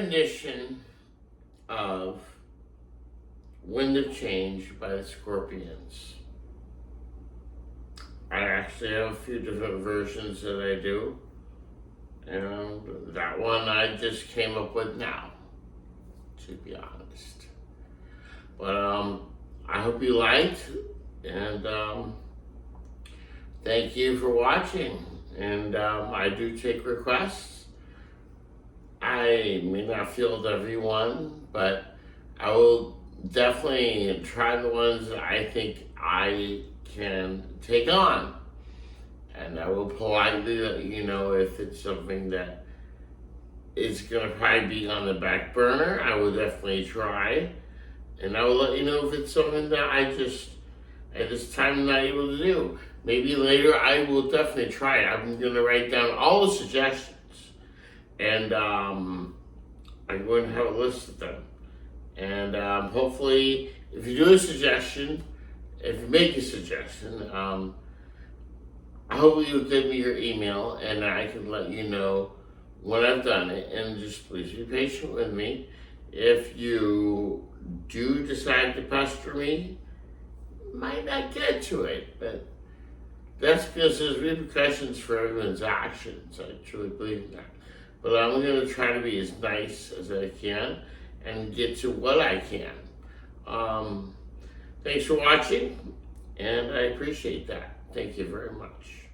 rendition of Wind of Change by the Scorpions. I actually have a few different versions that I do, and that one I just came up with now, to be honest. But I hope you liked, and thank you for watching. And I do take requests. I may not field everyone, but I will definitely try the ones that I think I can take on. And I will politely let you know if it's something that is going to probably be on the back burner. I will definitely try. And I will let you know if it's something that I just, at this time, I'm not able to do. Maybe later I will definitely try it. I'm going to write down all the suggestions. And I'm going to have a list of them. And hopefully, if you do a suggestion, if you make a suggestion, I hope you'll give me your email and I can let you know when I've done it. And just please be patient with me. If you do decide to pester me, might not get to it, but that's because there's repercussions for everyone's actions. I truly believe that. But I'm going to try to be as nice as I can and get to what I can. Thanks for watching, and I appreciate that. Thank you very much.